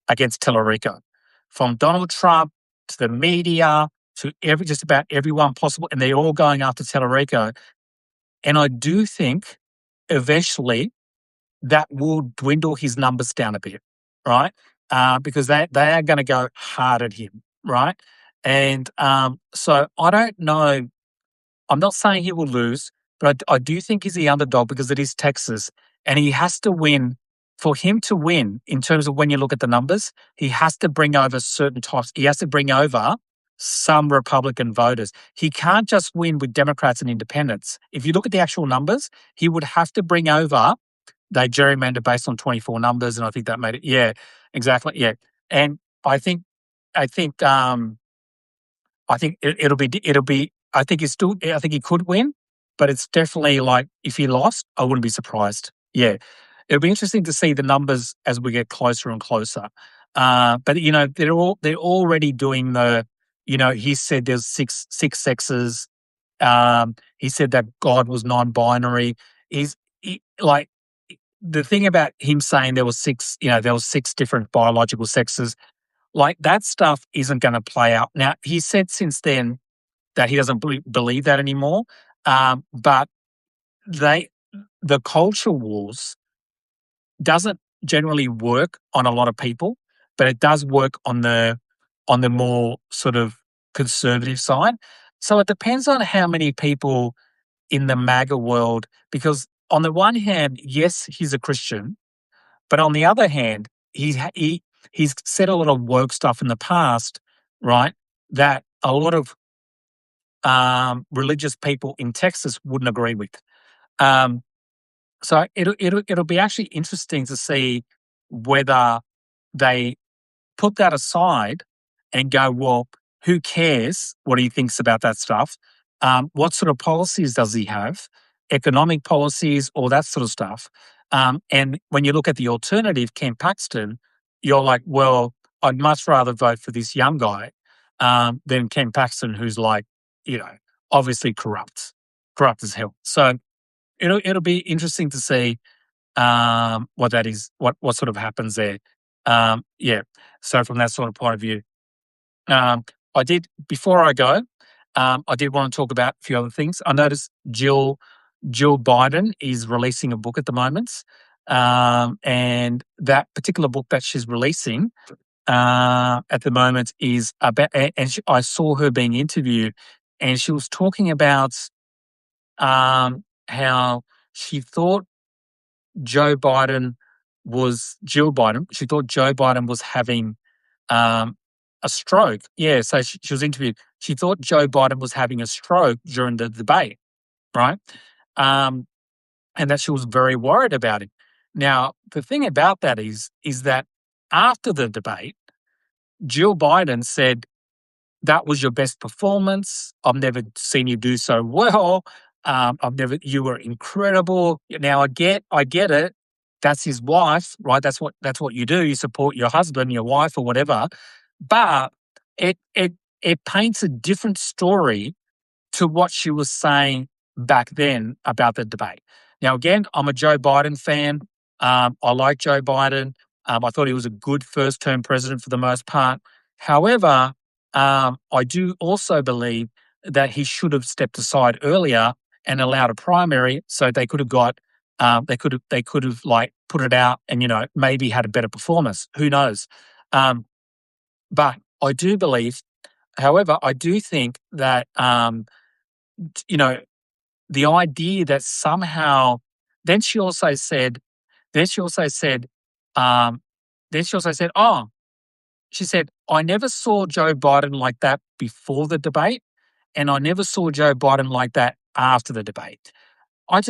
against Tellurico, from Donald Trump to the media to just about everyone possible, and they're all going after Tellurico. And I do think eventually that will dwindle his numbers down a bit, right? Because they are going to go hard at him, right? And so I don't know, I'm not saying he will lose, but I do think he's the underdog because it is Texas, and he has to win. For him to win, in terms of when you look at the numbers, he has to bring over certain types. He has to bring over some Republican voters. He can't just win with Democrats and independents. If you look at the actual numbers, he would have to bring over. They gerrymander based on 24 numbers, and I think that made it. Yeah, exactly. Yeah, and I think, I think. I think it'll be. I think he's still. I think he could win, but it's definitely like if he lost, I wouldn't be surprised. Yeah, it'll be interesting to see the numbers as we get closer and closer. But they're already doing the. He said there's six sexes. He said that God was non-binary. Like the thing about him saying there was six. There was six different biological sexes. Like that stuff isn't going to play out. Now he said since then that he doesn't believe that anymore. But they, the culture wars doesn't generally work on a lot of people, but it does work on the more sort of conservative side. So it depends on how many people in the MAGA world, because on the one hand, yes, he's a Christian, but on the other hand, he's said a lot of woke stuff in the past, right? That a lot of religious people in Texas wouldn't agree with. Um, so it'll be actually interesting to see whether they put that aside and go, well, who cares what he thinks about that stuff? What sort of policies does he have? Economic policies, all that sort of stuff. And when you look at the alternative, Ken Paxton, you're like, well, I'd much rather vote for this young guy than Ken Paxton, who's like, you know, obviously corrupt as hell. So it'll be interesting to see what that is, what sort of happens there. Yeah. So from that sort of point of view, I did before I go. I did want to talk about a few other things. I noticed Jill Biden is releasing a book at the moment, and that particular book that she's releasing at the moment is about. I saw her being interviewed, and she was talking about how she thought Jill Biden she thought Joe Biden was having a stroke. Yeah, so she was interviewed. She thought Joe Biden was having a stroke during the debate, right? Um, and that she was very worried about him. Now, the thing about that is that after the debate, Jill Biden said, that was your best performance. I've never seen you do so well. You were incredible. Now I get it. That's his wife, right? That's what you do. You support your husband, your wife, or whatever. But it paints a different story to what she was saying back then about the debate. Now, again, I'm a Joe Biden fan. I like Joe Biden. I thought he was a good first-term president for the most part. However, I do also believe that he should have stepped aside earlier and allowed a primary, so they could have got, they could have like put it out and maybe had a better performance. Who knows? But I do believe, however, I do think that you know the idea that somehow, then she also said, then she also said, um, then she also said, oh, she said, I never saw Joe Biden like that before the debate, and I never saw Joe Biden like that after the debate. I'm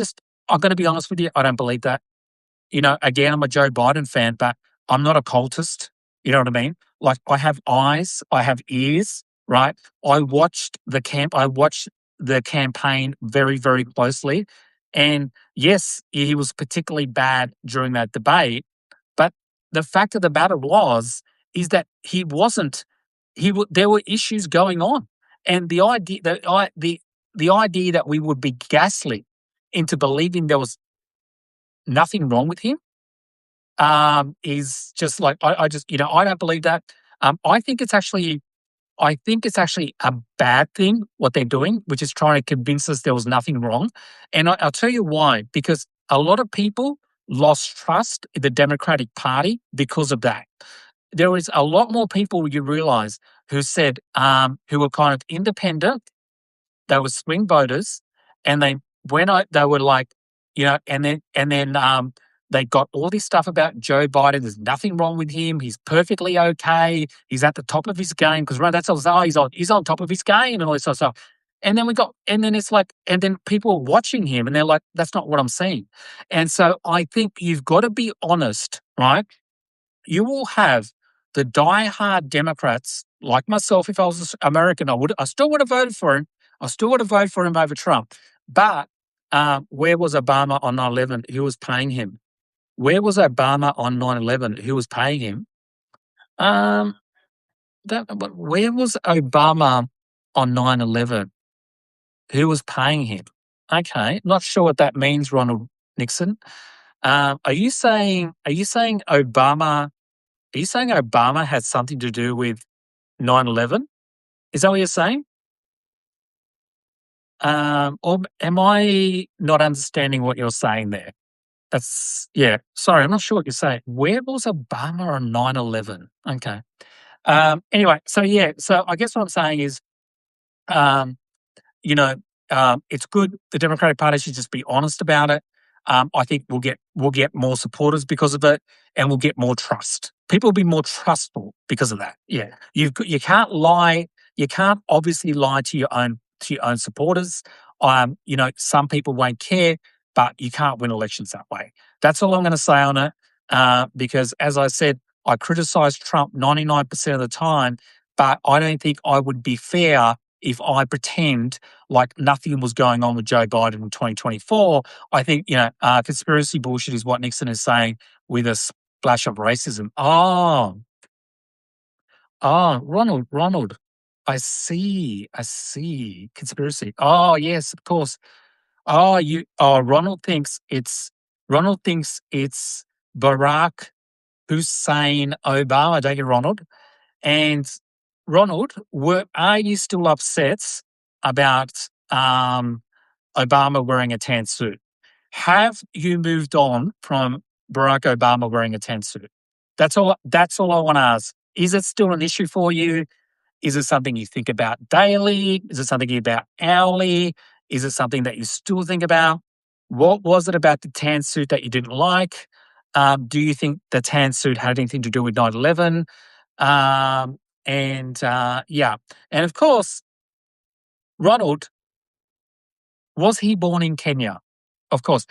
going to be honest with you, I don't believe that. Again, I'm a Joe Biden fan, but I'm not a cultist. You know what I mean? Like, I have eyes, I have ears, right? I watched the campaign very, very closely. And yes, he was particularly bad during that debate. But the fact of the matter is that he wasn't. There were issues going on, and the idea that we would be gaslit into believing there was nothing wrong with him is just like I just I don't believe that. I think it's actually a bad thing what they're doing, which is trying to convince us there was nothing wrong. And I'll tell you why. Because a lot of people lost trust in the Democratic Party because of that. There is a lot more people you realize who said who were kind of independent. They were swing voters, and they were like, and then they got all this stuff about Joe Biden. There's nothing wrong with him. He's perfectly okay. He's at the top of his game because right, that's all. Oh, he's on top of his game and all this sort of stuff. And then it's like, and then people are watching him and they're like, that's not what I'm seeing. And so I think you've got to be honest, right? You will have the diehard Democrats like myself. If I was American, I still would have voted for him. I still would have voted for him over Trump. But where was Obama on 9/11? Who was paying him? Where was Obama on 9/11? Who was paying him? Um, but where was Obama on 9/11? Who was paying him? Okay, not sure what that means, Ronald Nixon. Are you saying Obama? Are you saying Obama had something to do with 9/11? Is that what you're saying? Or am I not understanding what you're saying there? Yeah. Sorry, I'm not sure what you're saying. Where was Obama on 9/11? Okay. Anyway, so yeah, so I guess what I'm saying is, um, you know, it's good. The Democratic Party should just be honest about it. I think we'll get more supporters because of it, and we'll get more trust. People will be more trustful because of that. Yeah, you can't lie. You can't obviously lie to your own supporters. Some people won't care, but you can't win elections that way. That's all I'm going to say on it. Because as I said, I criticise Trump 99% of the time, but I don't think I would be fair if I pretend like nothing was going on with Joe Biden in 2024. I think, conspiracy bullshit is what Nixon is saying with a splash of racism. Ronald. I see. Conspiracy. Oh, yes, of course. Ronald thinks it's Barack Hussein Obama, don't you, Ronald? And Ronald, are you still upset about Obama wearing a tan suit? Have you moved on from Barack Obama wearing a tan suit? That's all. That's all I want to ask. Is it still an issue for you? Is it something you think about daily? Is it something you about hourly? Is it something that you still think about? What was it about the tan suit that you didn't like? Do you think the tan suit had anything to do with 9/11? Yeah. And of course, Ronald, was he born in Kenya? Of course.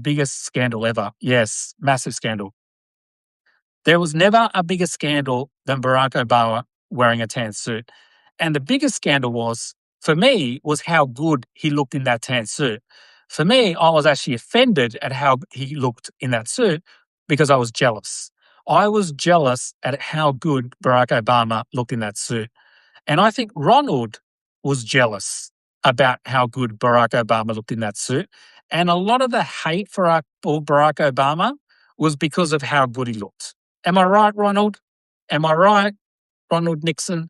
Biggest scandal ever. Yes, massive scandal. There was never a bigger scandal than Barack Obama wearing a tan suit. And the biggest scandal for me, was how good he looked in that tan suit. For me, I was actually offended at how he looked in that suit because I was jealous. I was jealous at how good Barack Obama looked in that suit. And I think Ronald was jealous about how good Barack Obama looked in that suit. And a lot of the hate for Barack Obama was because of how good he looked. Am I right, Ronald? Am I right, Ronald Nixon?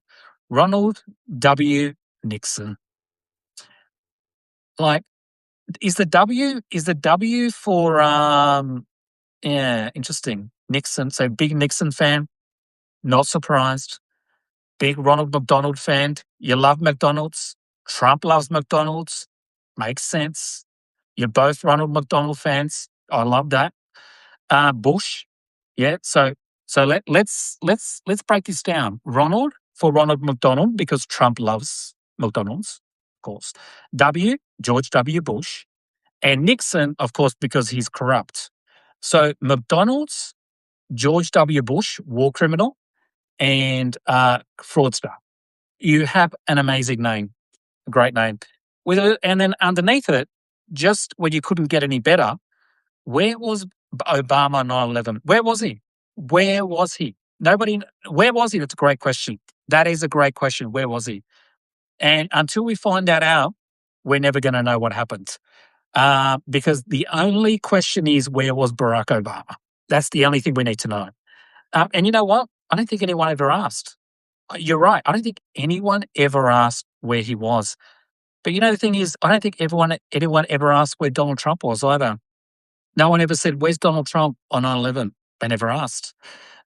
Ronald W. Nixon. Like, is the W for yeah, interesting. Nixon. So big Nixon fan. Not surprised. Big Ronald McDonald fan. You love McDonald's. Trump loves McDonald's. Makes sense. You're both Ronald McDonald fans. I love that. Bush. Yeah. So let's break this down. Ronald for Ronald McDonald because Trump loves McDonald's, of course. W, George W. Bush. And Nixon, of course, because he's corrupt. So McDonald's George W. Bush, war criminal, and fraudster. You have an amazing name, a great name. And then underneath it, just when you couldn't get any better, where was Obama on 9/11? Where was he? Where was he? Nobody. Where was he? That's a great question. That is a great question. Where was he? And until we find that out, we're never going to know what happened. Because the only question is, where was Barack Obama? That's the only thing we need to know. And you know what? I don't think anyone ever asked. You're right. I don't think anyone ever asked where he was. But you know, the thing is, I don't think anyone ever asked where Donald Trump was either. No one ever said, where's Donald Trump on 9/11? They never asked.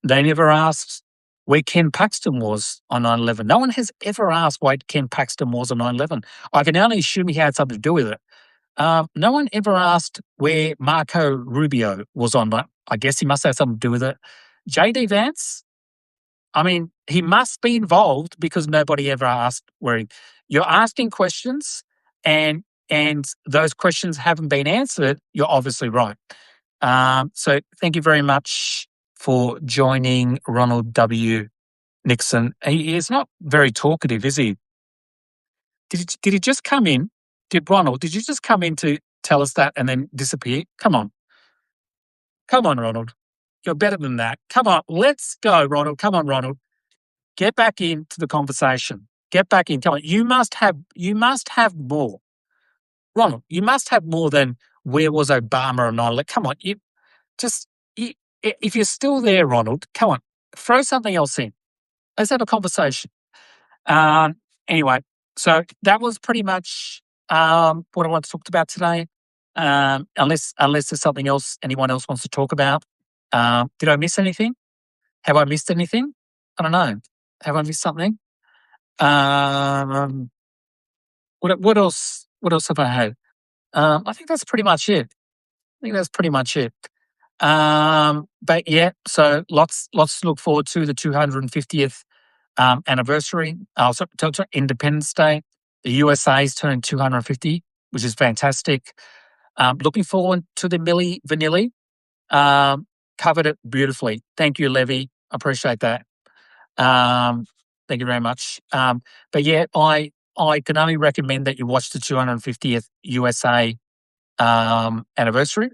They never asked where Ken Paxton was on 9/11. No one has ever asked why Ken Paxton was on 9/11. I can only assume he had something to do with it. No one ever asked where Marco Rubio was on, but I guess he must have something to do with it. JD Vance, I mean, he must be involved because nobody ever asked where he. You're asking questions, and those questions haven't been answered. You're obviously right. So thank you very much for joining Ronald W. Nixon. He is not very talkative, is he? Did he just come in? Did you just come in to tell us that and then disappear? Come on, Ronald. You're better than that. Come on, let's go, Ronald. Come on, Ronald. Get back into the conversation. Get back in. Come on. You must have more. Ronald, you must have more than where was Obama and all. Come on. If you're still there, Ronald, come on. Throw something else in. Let's have a conversation. Anyway, so that was pretty much what I want to talk about today. Unless there's something else anyone else wants to talk about. Did I miss anything? Have I missed anything? I don't know. Have I missed something? What else? What else have I had? I think that's pretty much it. But yeah, so lots to look forward to the 250th anniversary. Independence Day. The USA is turning 250, which is fantastic. Looking forward to the Milli Vanilli. Covered it beautifully. Thank you, Levy. I appreciate that. Thank you very much. But yeah, I can only recommend that you watch the 250th USA anniversary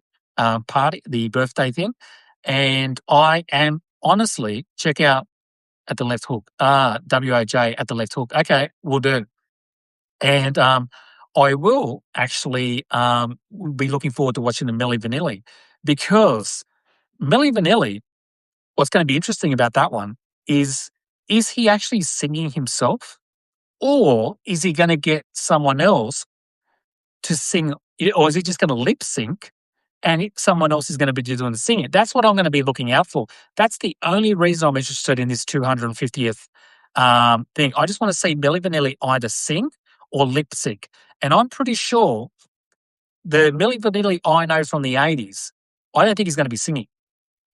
party, the birthday thing. And I am honestly, check out At the Left Hook, WAJ At the Left Hook. Okay, we'll do. And I will actually be looking forward to watching the Milli Vanilli, because Milli Vanilli, what's going to be interesting about that one is he actually singing himself, or is he going to get someone else to sing, or is he just going to lip sync and someone else is going to be doing the singing? That's what I'm going to be looking out for. That's the only reason I'm interested in this 250th thing. I just want to see Milli Vanilli either sing or lip sync. And I'm pretty sure the Milli Vanilli I know from the 80s, I don't think he's going to be singing.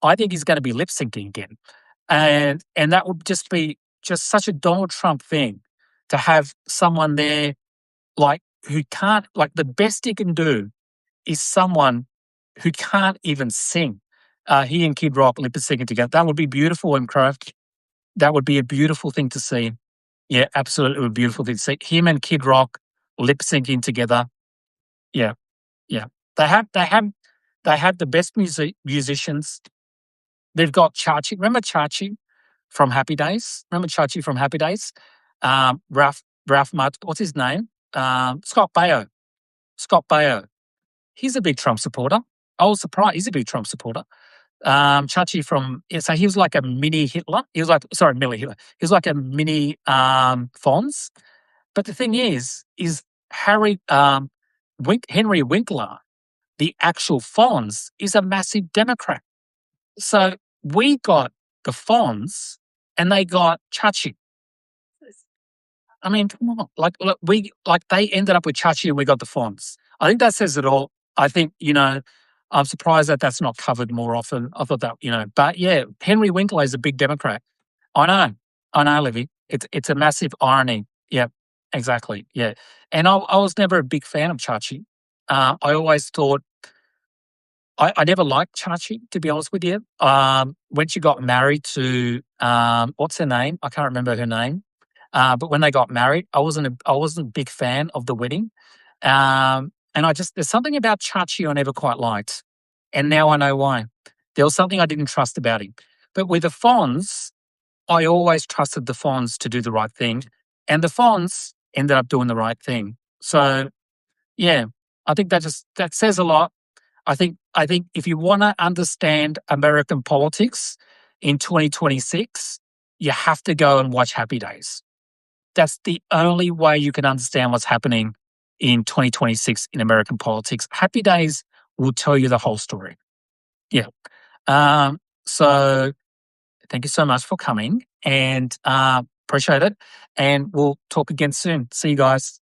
I think he's going to be lip syncing again. And that would just be just such a Donald Trump thing, to have someone there who can't, the best he can do is someone who can't even sing. He and Kid Rock lip syncing together. That would be beautiful and craft. That would be a beautiful thing to see. Yeah, absolutely a beautiful thing to see. Him and Kid Rock lip syncing together. Yeah. They have the best musicians. They've got Chachi. Remember Chachi from Happy Days? Ralph Mudd, what's his name? Scott Baio. He's a big Trump supporter. I was surprised. He's a big Trump supporter. Chachi so he was like a mini Hitler. Milli Hitler. He was like a mini Fonz. But the thing is Henry Winkler, the actual Fonz, is a massive Democrat. So we got the Fonz and they got Chachi. I mean, come on. They ended up with Chachi and we got the Fonz. I think that says it all. I think, I'm surprised that that's not covered more often. I thought that, but yeah, Henry Winkler is a big Democrat. I know, Livy. It's a massive irony. Yeah, exactly. Yeah. And I was never a big fan of Chachi. I always thought I never liked Chachi, to be honest with you. When she got married to, what's her name? I can't remember her name. But when they got married, I wasn't a big fan of the wedding. And there's something about Chachi I never quite liked. And now I know why. There was something I didn't trust about him. But with the Fonz, I always trusted the Fonz to do the right thing. And the Fonz ended up doing the right thing. So yeah, I think that says a lot. I think if you want to understand American politics in 2026, you have to go and watch Happy Days. That's the only way you can understand what's happening in 2026 in American politics. Happy Days will tell you the whole story. Yeah. So thank you so much for coming and appreciate it. And we'll talk again soon. See you guys.